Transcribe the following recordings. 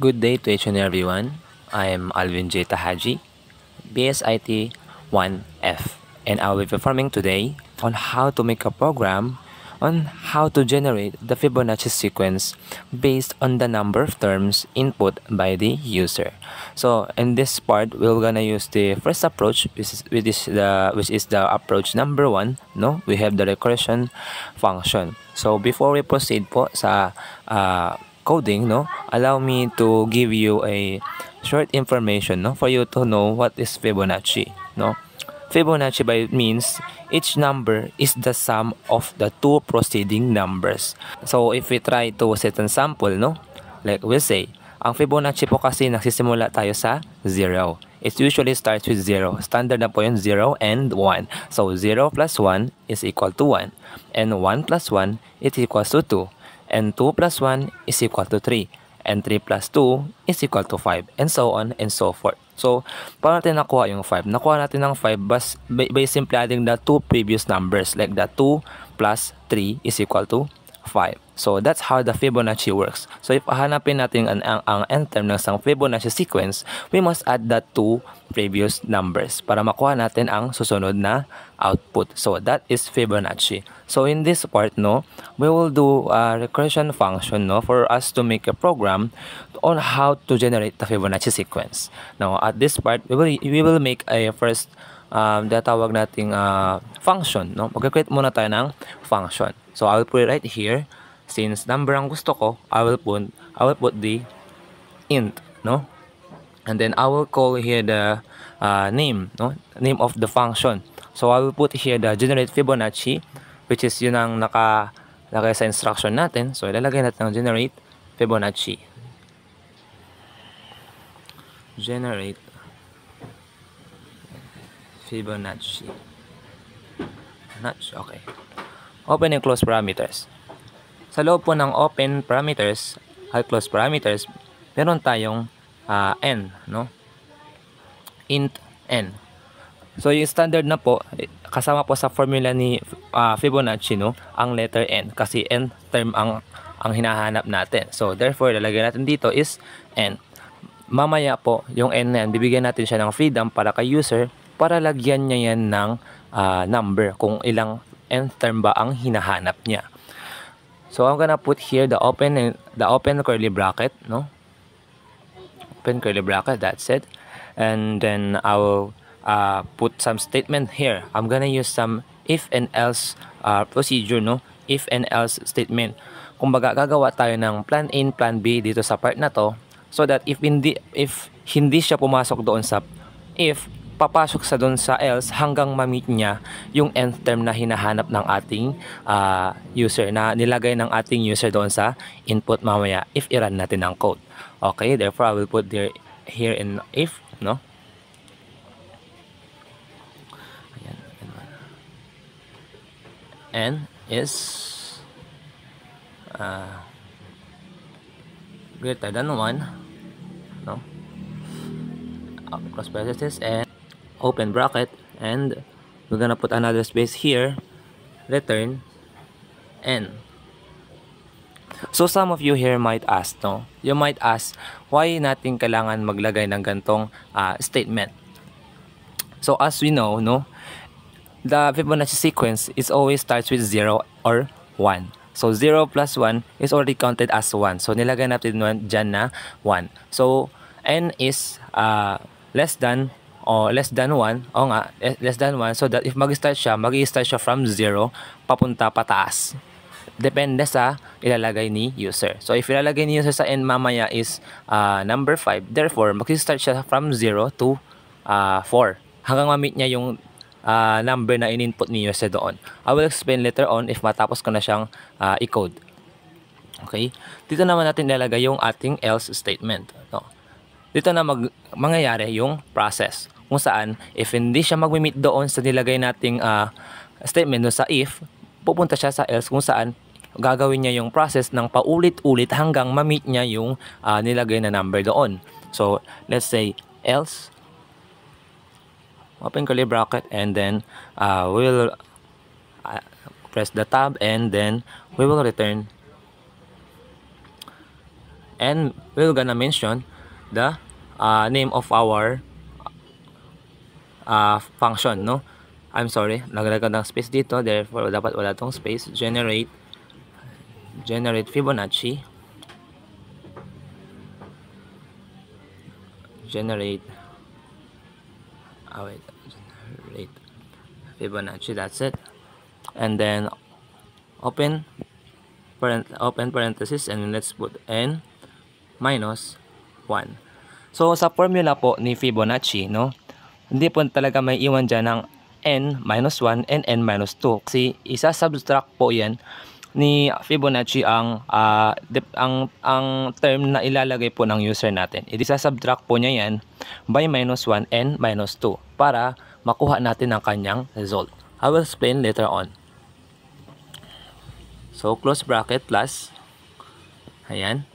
Good day to each and everyone. I'm Alvin J. Tahaji, BSIT 1F, and I will be performing today on how to make a program on how to generate the Fibonacci sequence based on the number of terms input by the user. So in this part, we're gonna use the first approach, which is the approach number 1. No, we have the recursion function. So before we proceed po sa coding, no, allow me to give you a short information, no, for you to know what is Fibonacci, no. Fibonacci by means each number is the sum of the two preceding numbers. So if we try to set an sample, no, like we'll say, ang Fibonacci po kasi nagsisimula tayo sa 0. It usually starts with 0. Standard na po yun, 0 and 1. So 0 plus 1 is equal to 1. And 1 plus 1 is equal to 2. And 2 plus 1 is equal to 3. And 3 plus 2 is equal to 5. And so on and so forth. So, paano natin nakuha yung 5? Nakuha natin ng 5 by simply adding the two previous numbers. Like the 2 plus 3 is equal to 5. So, that's how the Fibonacci works. So, if hahanapin natin ang end term ng isang Fibonacci sequence, we must add the two previous numbers para makuha natin ang susunod na output. So, that is Fibonacci. So, in this part, no, we will do a recursion function, no, for us to make a program on how to generate the Fibonacci sequence. Now, at this part, we will make a first tawag nating function, no? Mag-create muna tayo ng function. So, I will put it right here. Since number ang gusto ko, I will put the int, no? And then I will call here the name, no? Name of the function. So, I will put here the generate Fibonacci, which is yun ang nakalagay sa instruction natin. So, ilalagay natin ang generate Fibonacci. Generate Fibonacci. Okay. Open and close parameters. Sa loob po ng open parameters at close parameters, meron tayong n, no? Int n. So yung standard na po, kasama po sa formula ni Fibonacci, no, ang letter n kasi n term ang hinahanap natin. So therefore, lalagyan natin dito is n. Mamaya po, yung n na yan, bibigyan natin siya ng freedom para kay user para lagyan niya yan ng number kung ilang n term ba ang hinahanap niya. So I'm gonna put here the open curly bracket, no? Open curly bracket, that's it. And then I will put some statement here. I'm gonna use some if and else procedure, no? If and else statement. Kumbaga gagawa tayo ng plan A, plan B dito sa part na to, so that if hindi siya pumasok doon sa if, papasok sa doon sa else hanggang ma-meet niya yung nth term na hinahanap ng ating user, na nilagay ng ating user doon sa input mamaya if i-run natin ang code. Okay, therefore I will put here in if, no? Ayan. N is greater than 1, no? Cross parentheses and open bracket, and we're gonna put another space here, return n. So some of you here might ask, no? You might ask, why natin kailangan maglagay ng gantong statement? So as we know, no, the Fibonacci sequence is always starts with 0 or 1. So 0 plus 1 is already counted as 1. So nilagay natin dyan na 1. So n is less than 1, less than 1, so that if mag-start siya from 0 papunta pataas. Depende sa ilalagay ni user. So if ilalagay ni user sa n mamaya is number 5, therefore mag-start siya from 0 to 4 hanggang ma-meet niya yung number na in-input ni user doon. I will explain later on if matapos ko na siyang i-code. Okay? Dito naman natin ilalagay yung ating else statement, no? Dito na mangyayari yung process kung saan if hindi siya mag-meet doon sa nilagay nating statement doon sa if, pupunta siya sa else kung saan gagawin niya yung process ng paulit-ulit hanggang ma-meet niya yung nilagay na number doon. So let's say else, open curly bracket, and then we will press the tab, and then we will return and we're gonna mention the name of our function, no? I'm sorry, naglagay ng space dito, therefore dapat wala tong space. Generate Fibonacci, generate Fibonacci, that's it. And then open parenthesis, and let's put n minus 1. So sa formula po ni Fibonacci, no, hindi po talaga may iwan dyan ng n minus 1 and n minus 2, kasi isa-subtract po yan ni Fibonacci ang term na ilalagay po ng user natin. Isa-subtract po niya yan by minus 1 and minus 2 para makuha natin ang kanyang result. I will explain later on. So close bracket plus, ayan,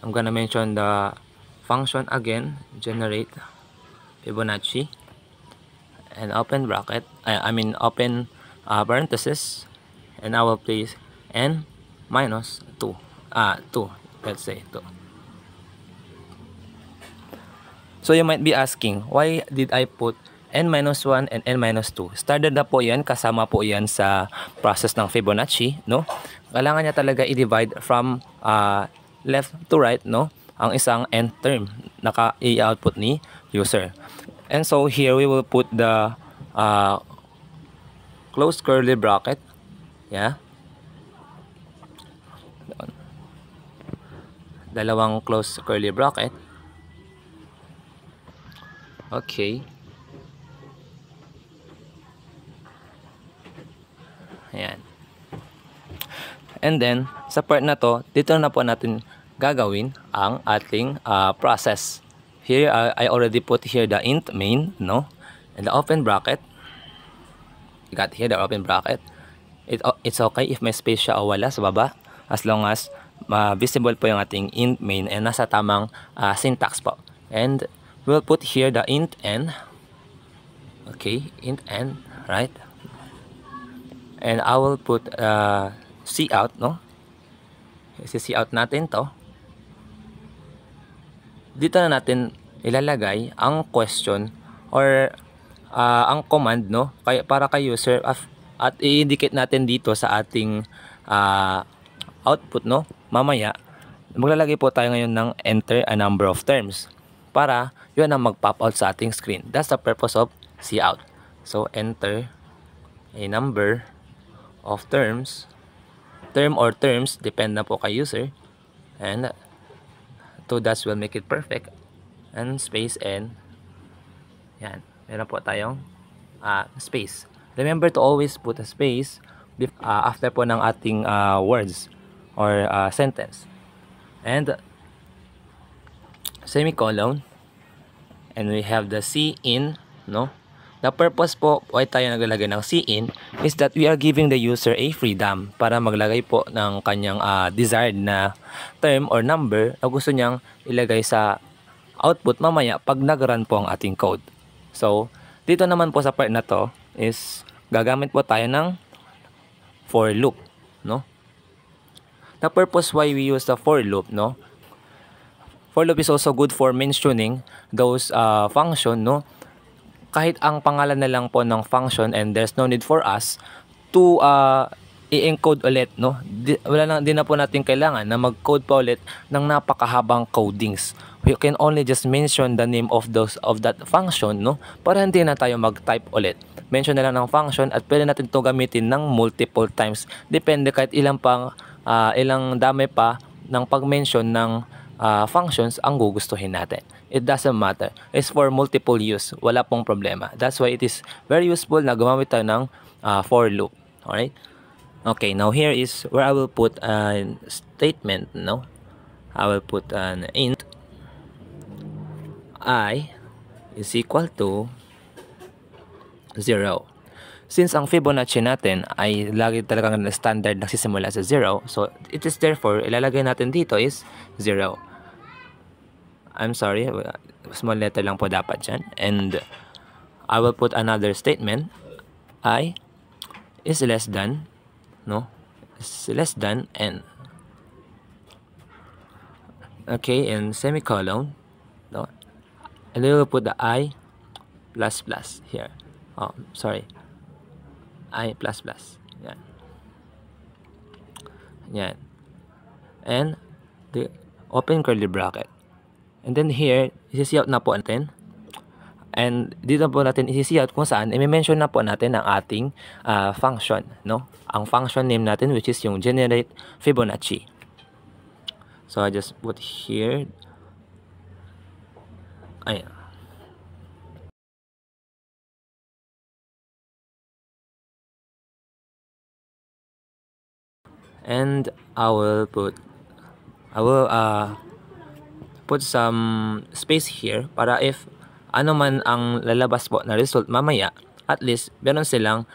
I'm gonna mention the function again, generate Fibonacci, and open bracket, open parenthesis, and I will place n minus 2, let's say 2. So you might be asking, why did I put n minus 1 and n minus 2? Standard na po yan, kasama po yan sa process ng Fibonacci, no? Kailangan niya talaga i-divide from left to right, no? Ang isang n term naka-i-output ni user. And so here we will put the close curly bracket, yeah, dalawang close curly bracket. Okay, ayan. And then sa part na to, dito na po natin gagawin ang ating process. Here I already put here the int main, no, and the open bracket. You got here the open bracket. It's okay if may space siya o wala sa baba, as long as visible po yung ating int main and nasa tamang syntax po. And we'll put here the int n. Okay, int n, right? And I will put cout, no? Si-cout natin to. Dito na natin ilalagay ang question or ang command, no? Para kay user, at i-indicate natin dito sa ating output, no? Mamaya maglalagay po tayo ngayon ng enter a number of terms para yun ang mag-pop out sa ating screen. That's the purpose of cout. So enter a number of terms, term or terms, depend na po kay user, and 2 dots will make it perfect, and space n. Yan, meron po tayong space. Remember to always put a space after po ng ating words or sentence, and semicolon, and we have the cin, no? The purpose po why tayo naglalagay ng cin is that we are giving the user a freedom para maglagay po ng kanyang desired na term or number na gusto niyang ilagay sa output mamaya pag nag-run po ang ating code. So, dito naman po sa part na to is gagamit po tayo ng for loop, no? The purpose why we use the for loop, no? For loop is also good for mentioning those function, no? Kahit ang pangalan na lang po ng function and there's no need for us to i-encode ulit, no? Di na po natin kailangan na mag-code pa ulit ng napakahabang codings. We can only just mention the name of that function, no? Para hindi na tayo mag-type ulit. Mention na lang ng function at pwede natin ito gamitin ng multiple times. Depende kahit ilang dami pa ng pag-mention ng functions ang gugustuhin natin. It doesn't matter. It's for multiple use. Wala pong problema. That's why it is very useful na gumamit tayo ng for loop. Alright? Okay, now here is where I will put a statement, no? I will put an int I is equal to 0. Since ang Fibonacci natin ay lagi talagang standard nagsisimula sa 0, so it is therefore, ilalagay natin dito is 0. I'm sorry, small letter lang po dapat dyan. And I will put another statement. I is less than, no? Is less than n. okay, and semicolon, no? And then we'll put the I plus plus here. Oh, sorry. I plus plus. Yan. Yan. And the open curly bracket. And then here, isi-out na po natin. And dito po natin isi-out kung saan, i-mention na po natin ang ating function, no? Ang function name natin, which is yung generate Fibonacci. So I just put here. Ayan. And I will put some space here para if ano man ang lalabas po na result mamaya, at least meron silang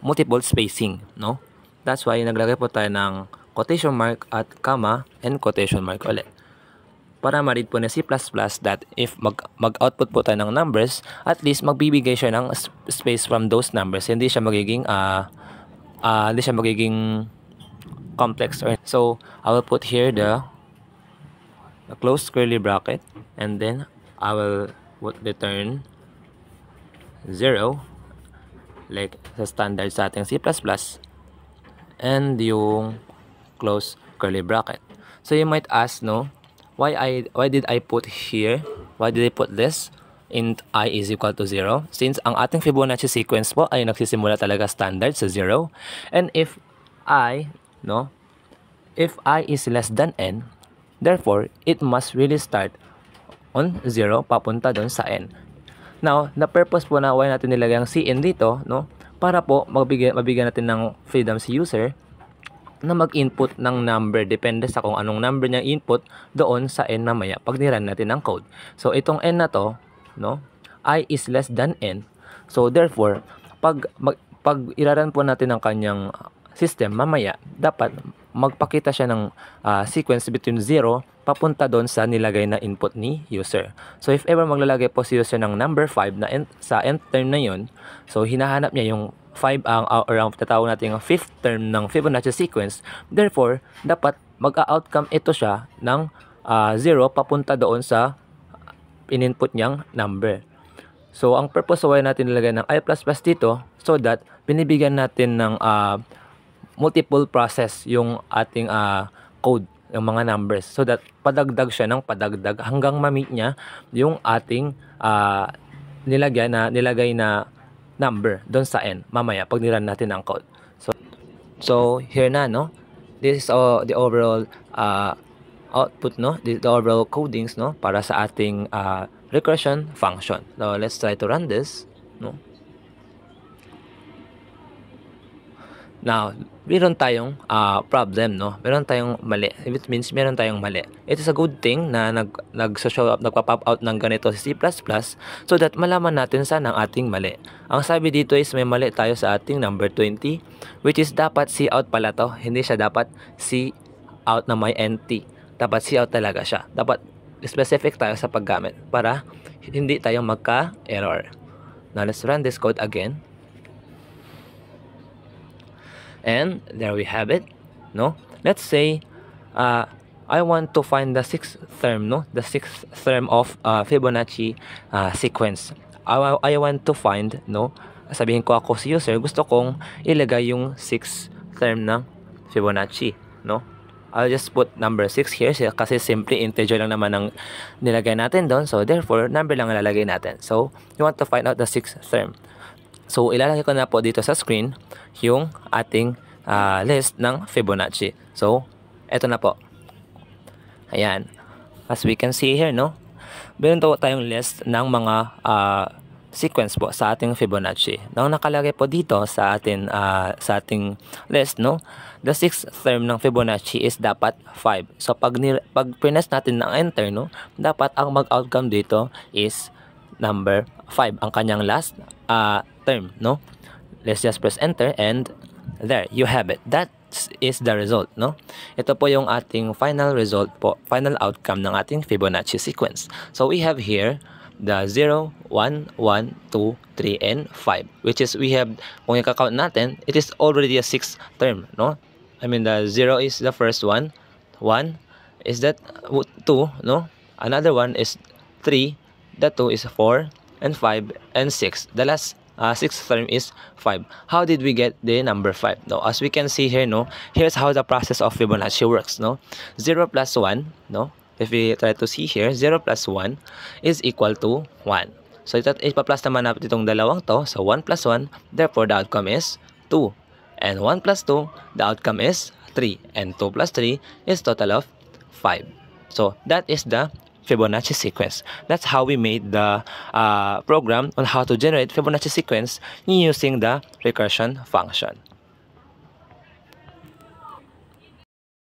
multiple spacing, no? That's why naglagay po tayo ng quotation mark at comma and quotation mark ulit. Para ma-read po na C++ that if mag-output po tayo ng numbers, at least magbibigay siya ng space from those numbers. Hindi siya magiging complex. So I will put here the close curly bracket, and then I will return 0 like sa standard sa ating C++, and yung close curly bracket. So you might ask, no, why did I put here, why did I put this int I is equal to 0, since ang ating Fibonacci sequence po ay nagsisimula talaga standard sa 0, and if I is less than n, therefore it must really start on 0 papunta doon sa n. Now, the purpose po na why natin nilagay ang cn dito, no, para po mabigyan natin ng freedom si user na mag-input ng number depende sa kung anong number niya input doon sa n mamaya pag niran natin ang code. So itong n na to, no, I is less than n. So therefore, pag iraran po natin ang kanyang system mamaya, dapat magpakita siya ng sequence between 0 papunta doon sa nilagay na input ni user. So if ever maglalagay po si user ng number 5 na sa nth term na yun, so hinahanap niya yung 5 ang tatawag natin ang 5th term ng Fibonacci sequence. Therefore, dapat mag-outcome ito siya ng 0 papunta doon sa in-input niyang number. So ang purpose why natin nilagay ng I++ dito, so that binibigyan natin ng multiple process yung ating code, yung mga numbers, so that padagdag siya ng padagdag hanggang ma-meet niya yung ating nilagay na number doon sa n mamaya pag niran natin ang code. So here na, no, this is the overall output, no, the overall codings, no, para sa ating recursion function. So let's try to run this, no. Now, meron tayong problem, no? Meron tayong mali. It means meron tayong mali. It is a good thing na nagpa-show up, nagpa-pop out ng ganito sa C++ so that malaman natin saan ang ating mali. Ang sabi dito is may mali tayo sa ating number 20, which is dapat C out pala to. Hindi siya dapat C out na may NT. Dapat C out talaga siya. Dapat specific tayo sa paggamit para hindi tayo magka-error. Now, let's run this code again. And there we have it, no? Let's say I want to find the 6th term, no? The 6th term of Fibonacci sequence. I want to find, no? Sabihin ko ako si user, gusto kong ilagay yung 6th term ng Fibonacci, no? I'll just put number 6 here kasi simply integer lang naman ang nilagay natin doon. So therefore, number lang ang lalagay natin. So you want to find out the 6th term. So, ilalagay ko na po dito sa screen yung ating list ng Fibonacci. So, eto na po. Ayan. As we can see here, no? Meron po tayong list ng mga sequence po sa ating Fibonacci. Nang nakalagay po dito sa ating list, no? The 6th term ng Fibonacci is dapat 5. So, pag press natin ng enter, no? Dapat ang mag-outcome dito is number 5, ang kanyang last term, no? Let's just press enter and there you have it. That is the result, no? Ito po yung ating final result po, final outcome ng ating Fibonacci sequence. So we have here the 0, 1, 1, 2, 3, and 5, which is we have, kung i-count natin, it is already a 6th term, no? I mean the 0 is the first one, 1 is that 2 2, no? Another one is 3, the 2 is 4, and 5, and 6. The last sixth term is 5. How did we get the number 5? No, as we can see here, no, here's how the process of Fibonacci works, no? 0 plus 1, no? If we try to see here, 0 plus 1 is equal to 1. So ipa-plus naman natin itong dalawang to. So 1 plus 1, therefore the outcome is 2. And 1 plus 2, the outcome is 3. And 2 plus 3 is total of 5. So that is the Fibonacci sequence. That's how we made the program on how to generate Fibonacci sequence using the recursion function.